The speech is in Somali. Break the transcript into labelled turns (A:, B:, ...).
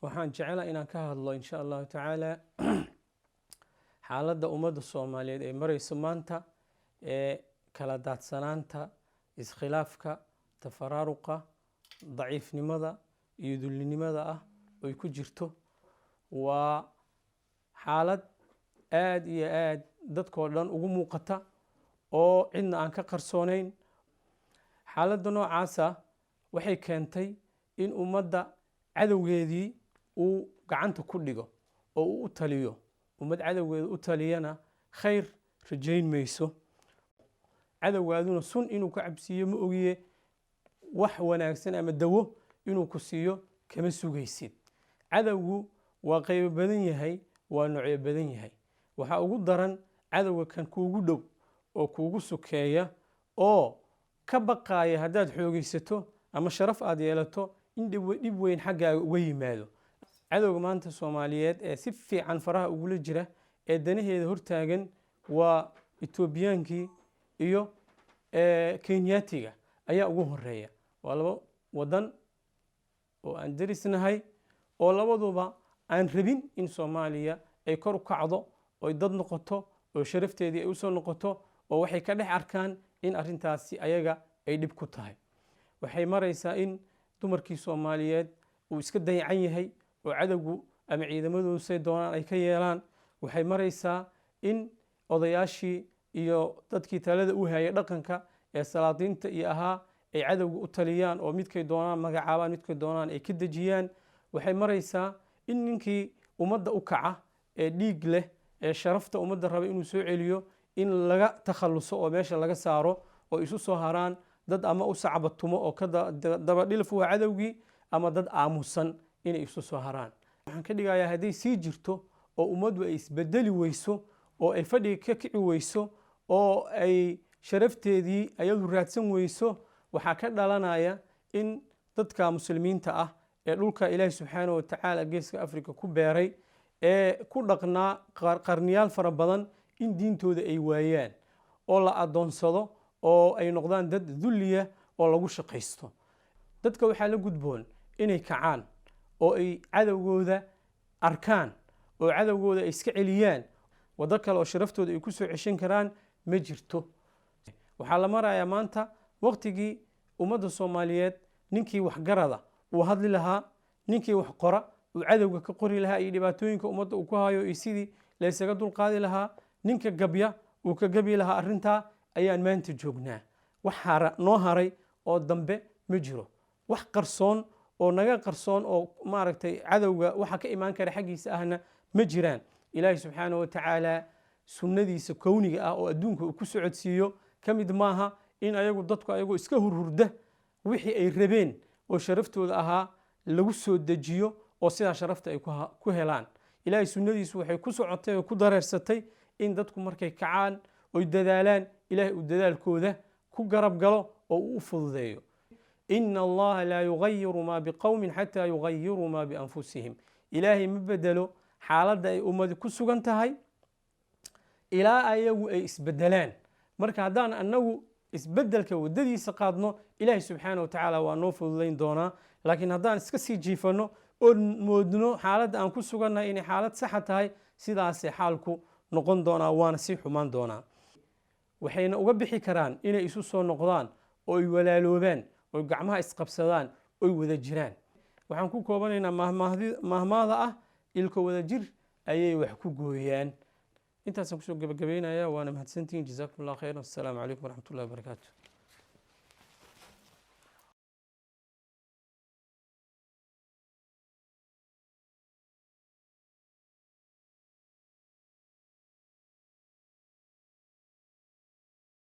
A: waxaan jecelahay inaan ka hadlo insha allahu tacaala xaaladda ummadda soomaaliyeed ee marayso maanta ee kala daadsanaanta, iskhilaafka, tafaraaruqa, daciifnimada iyo dullinimada ah oy ku jirto. waa xaalad aad iyo aad dadkoo dhan ugu muuqata oo cidna aan ka qarsoonayn. xaaladda noocaasa waxay keentay in ummadda cadowgeedii uu gacanta ku dhigo oo uu u taliyo. ummad cadowgeeda u taliyana khayr rajayn mayso. cadowgaaduna sun inuu ka cabsiiyo ma ogiye wax wanaagsan ama dawo inuu ku siiyo kama sugaysid. cadowgu waa qaybo badan yahay, waa noocyo badan yahay. waxaa ugu daran cadowga kan kuugu dhow oo kuugu sukeeya oo ka baqaaya haddaad xoogaysato ama sharaf aad yeelato in dhib weyn xaggaaga uga yimaado. cadowga maanta soomaaliyeed ee si fiican faraha ugula jira ee danaheeda hortaagan waa etoobiyaankii iyo kenyaatiga ayaa ugu horeeya. waa laba wadan oo aan darisnahay oo labaduba aan rabin in soomaaliya ay kor u kacdo oy dad noqoto oo sharafteedii ay usoo noqoto oo waxay ka dhex arkaan in arrintaasi ayaga ay dhib ku tahay. waxay maraysaa in dumarkii soomaaliyeed uu iska dayacan yahay oo cadowgu ama ciidamadoodu say doonaan ay ka yeelaan. waxay maraysaa in odayaashii iyo dadkii talada u hayay dhaqanka ee salaadiinta iyo ahaa ay cadowga u taliyaan oo midkay doonaan magacaabaan, midkay doonaan ay ka dejiyaan. waxay maraysaa in ninkii ummadda u kaca ee dhiig leh ee sharafta ummadda raba inuu soo celiyo in laga takhalluso oo meesha laga saaro oo isu soo haraan dad ama u sacbatumo oo ka dabadhilf waa cadowgii ama dad aamusan inay isu soo haraan. waxaan ka dhigayaa hadday sii jirto oo ummaddu ay isbedeli weyso oo ay fadhiga ka kici weyso oo ay sharafteedii ayadu raadsan weyso, waxaa ka dhalanaya in dadka muslimiinta ah ee dhulka ilaahi subxaanahu watacaala geeska afrika ku beeray ee ku dhaqnaa qarniyaal fara badan in diintooda ay waayaan oo la adoonsado oo ay noqdaan dad dulliya oo lagu shaqaysto. dadka waxaa la gudboon inay kacaan oo ay cadowgooda arkaan oo cadowgooda ay iska celiyaan. waddo kale oo sharaftooda ay ku soo ceshan karaan ma jirto. waxaa la marayaa maanta waqtigii ummadda soomaaliyeed ninkii waxgarada uu hadli lahaa, ninkii wax qora uu cadowga ka qori lahaa iyo dhibaatooyinka ummadda uu ku hayo iyo sidii la ysaga dulqaadi lahaa, ninka gabya uu ka gabi lahaa. arrintaa ayaan maanta joognaa. wax noo haray oo dambe ma jiro. wax qarsoon oo naga qarsoon oo maaragtay cadowga waxa ka imaan kara xaggiisa ahna ma jiraan. ilaahi subxaanahu watacaala sunnadiisa kowniga ah oo adduunka uu ku socodsiiyo ka mid maaha in dadku ayagoo iska hurhurda wixii ay rabeen oo sharaftooda ahaa lagu soo dejiyo oo sidaa sharafta ay ku helaan. ilaahay sunnadiisu waxay ku socotay oo ku dareersatay in dadku markay kacaan oy dadaalaan ilaahay uu dadaalkooda ku garab galo oo uu u fududeeyo. ina allaha laa yugayiru maa biqowmin xataa yugayiruu maa bianfusihim. ilaahay ma bedelo xaaladda ay ummadi ku sugan tahay ilaa ayagu ay isbedelaan. marka haddaan anagu isbedelka waddadiisa qaadno ilaahay subxaana watacaala waa noo fududayn doonaa. laakiin haddaan iska sii jiifanno oo moodno xaaladda aan ku sugannahay inay xaalad saxa tahay, sidaasay xaalku noqon doonaa, waana sii xumaan doonaa. waxayna uga bixi karaan inay isu soo noqdaan oo ay walaaloobaan oy gacmaha isqabsadaan oy wada jiraan. waxaan ku koobanaynaa mahmaahda ah ilko wada jir ayay wax ku gooyaan. intaasaan kusoo gabagabaynaya. waana mahadsantihiin. jazakum allah khayran. assalaamu calaykum waraxmat ullahi wabarakaatu.